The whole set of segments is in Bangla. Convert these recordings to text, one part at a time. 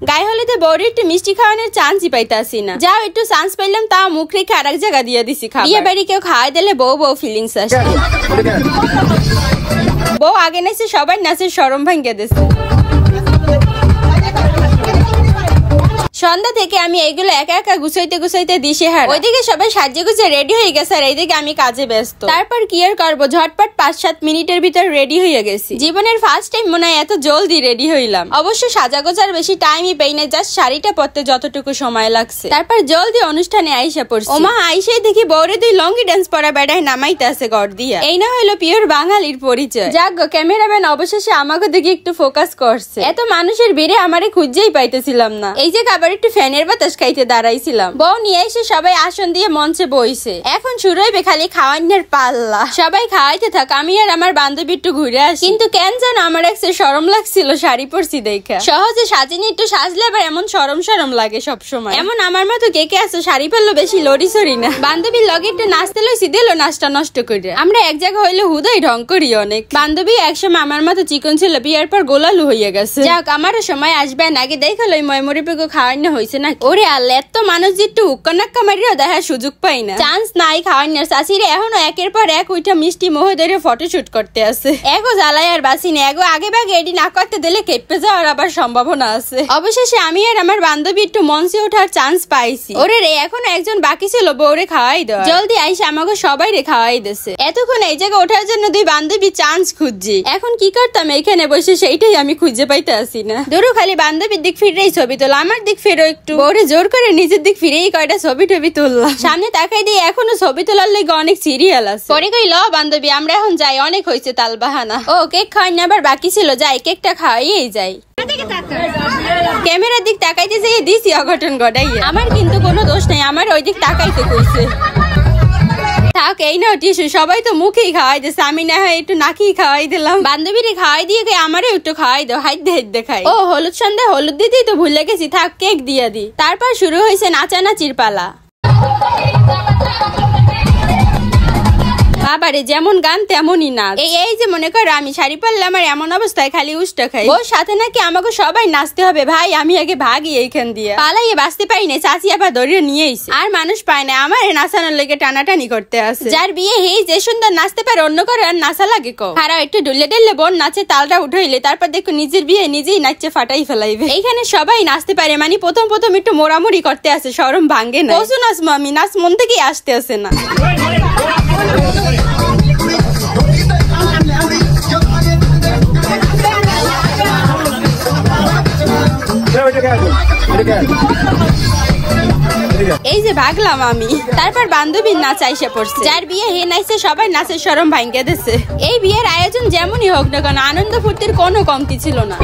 গায়ে হলুদে বউরে একটু মিষ্টি খাওয়ানোর চান্সই পাইতাছি না। যাও একটু চান্স পাইলাম, তা মুখ রেখে আরেক জায়গা দিয়ে দিছি খাবার। বিয়ে বাড়ি কেউ খাওয়াই দিলে বউ বউ ফিলিংস আসে। বউ আগে নাচে, সবাই নাচের শরম ভাঙ্গে দিছে। সন্ধ্যা থেকে আমি এইগুলো একা একা গুছাইতে গুছাইতে দিশে হারা। ওইদিকে সবাই সাজিয়ে গুছে রেডি হয়ে গেছে আর এইদিকে আমি কাজে ব্যস্ত। তারপর কি আর করবো, ঝটপট 5-7 মিনিটের ভিতর রেডি হয়ে গেছি। জীবনের ফার্স্ট টাইম মনে হয় এত জলদি রেডি হইলাম। অবশ্য সাজা গোজার বেশি টাইমই পাই না, জাস্ট শাড়িটা পরতে যতটুকু সময় লাগছে। তারপর জলদি অনুষ্ঠানে আইসা পড়ছি। ওমা আইসাই দেখি বউরে 2 লঙ্গি ডান্স পরা বেড়ায় নামাইতে আছে গড় দিয়া। এই না হইলো পিওর বাঙালির পরিচয়। যাক গো, ক্যামেরাম্যান অবশেষে আমাকে দিকে একটু ফোকাস করছে। এত মানুষের ভিড়ে আমারে খুঁজেই পাইতেছিলাম না। এই যে আবার একটু ফ্যানের বাতাস খাইতে দাঁড়াইছিলাম। বউ নিয়ে এসে সবাই আসন দিয়ে মঞ্চে বইছে। এখন শুরু হইবে খালি খাওয়ানোর পাল্লা। সবাই খাওয়াইতে থাক, আমি আর আমার বান্ধবী একটু ঘুরে আসি। কিন্তু কেন জানো আমার একটু শরম লাগছিল শাড়ি পরছি দেখা। সহজে সাজিনি একটু সাজলে আবার এমন শরম শরম লাগে সব সময়। এমন আমার মতো কে কে আছে শাড়ি পরলো বেশি লড়ি সরি না। বান্ধবীর লগে একটু নাচতে লইছি, দিল নাচটা নষ্ট করে। আমরা এক জায়গা হইলে হুদাই ঢং করি অনেক। বান্ধবী একসময় আমার মতো চিকন ছিল, বিয়ার পর গোলালু হইয়া গেছে। যাক, আমারও সময় আসবে নাকি দেখা লই ময়মরি পেগো খাওয়ানো হয়েছে না। ওরে আল্লাহ, এত মানুষ যে একটু উক্কানাক্কা মারিও দেখার সুযোগ পাই না, চান্স নাই খাওয়ানোর। চাষিরে এখনো একের পর এক উইটা মিষ্টি মোহ ধরে ফটোশুট করতে আছে। এগো জ্বালায় আর বাসি না, এগো আগে ভাগে এডি না করতে দিলে কেঁপে যাওয়ার আবার সম্ভাবনা আছে। অবশেষে আমি আর আমার বান্ধবী একটু মঞ্চে ওঠার চান্স পাইছি। ওরে রে, এখনো একজন বাকি ছিল বউরে খাওয়াই দেওয়া। জলদি আইসা আমাকে সবাই রে খাওয়াই দিছে। এতক্ষণ এই জায়গায় ওঠার জন্য 2 বান্ধবী চান্স খুঁজছি। এখন কি করতাম এখানে বসে, সেইটাই আমি খুঁজে পাইতে আসি না। ধরো খালি বান্ধবীর দিক ফিরেই ছবি তোলা, আমার দিক ফেরো একটু। বউরে জোর করে নিজের দিক ফিরেই কয়টা ছবি টবি তুললাম। সামনে তাকাই দিয়ে এখনো ছবি তোলার লেগে অনেক সিরিয়াল আছে। পরে কই ল বান্ধবী আমরা এখন যাই, অনেক হয়েছে তাল বাহানা। ও কেক খাওয়াই না আবার বাকি ছিল, যাই কেকটা খাওয়াইয়েই যাই। ক্যামেরার দিক তাকাইতে যেয়ে দিছি অঘটন ঘটাইয়া। আমার কিন্তু কোনো দোষ নাই, আমার ওই দিক তাকাইতে কইছে। থাক এই নাও টিস্যু, সবাই তো মুখেই খাওয়াই দিচ্ছে, আমি না হয় একটু নাকেই খাওয়াই দিলাম। বান্ধবীরে খাওয়াই দিয়ে আমারও একটু খাওয়াই দাও, হাইতে হাইতে খাই। ও হলুদ সন্ধ্যায় হলুদ দিতেই তো ভুলে গেছি, থাক কেক দিয়ে দি। তারপর শুরু হয়েছে নাচানাচির পালা। বাবারে যেমন গান তেমনই নাচ। এই যে মনে করো আমি শাড়ি পরলে আমার এমন অবস্থায় খালি উষ্টা খাই। ওর সাথে নাকি আমাকে সবাই নাচতে হবে। ভাই আমি আগে ভাগি এইখান দিয়ে, পালাইয়ে বাঁচতে পারি না। চাচি আবার ধরিয়ে নিয়েছে, আর মানুষ পায় না আমার নাচানোর লেগে টানাটানি করতে আছে। যার বিয়ে হেই যে সুন্দর নাচতে পারে, অন্য করে আর নাচা লাগে কো। হারাও একটু ডুলে ডেললে বোন নাচে তালটা উঠাইলে, তারপর দেখো নিজের বিয়ে নিজেই নাচে ফাটাই ফেলাইবে। এইখানে সবাই নাচতে পারে, মানে প্রথম প্রথম একটু মোড়ামুড়ি করতে আছে, শরম ভাঙ্গে না। কসু নাচবো আমি, নাচ মন থেকেই আসতে আসে না। এই যে ভাগলাম আমি। তারপর বান্ধবীর নাচ আইসা পড়ছে। যার বিয়ে হে নাইছে সবাই নাচের শরম ভাঙ্গে দিছে। এই বিয়ের আয়োজন যেমনই হোক না কেন, আনন্দ ফুর্তির কোনো কমতি ছিল না।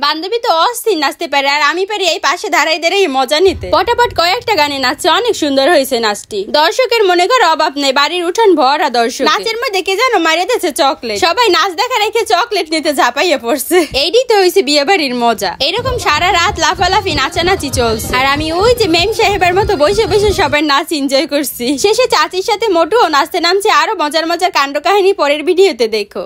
বান্ধবী তো অস্থির নাচতে পারে, আর আমি পারি এই পাশে দাঁড়াই দাঁড়াই মজা নিতে। পটাপট কয়েকটা গানে নাচছে, অনেক সুন্দর হয়েছে নাচটি। দর্শকের মনে করো অভাব নেই, বাড়ির উঠান ভরা দর্শক। নাচের মধ্যে কে যেন মারিয়ে দিয়েছে চকলেট, সবাই নাচ দেখা রেখে চকলেট নিতে ঝাঁপাইয়ে পড়ছে। এইটাই তো হয়েছে বিয়ে বাড়ির মজা। এরকম সারা রাত লাফালাফি নাচানাচি চলছে, আর আমি ওই যে মেম সাহেবের মতো বসে বসে সবাই নাচ এনজয় করছি। শেষে চাচির সাথে মোটুও নাচতে নামছে। আরো মজার মজার কাণ্ড কাহিনী পরের ভিডিওতে দেখো।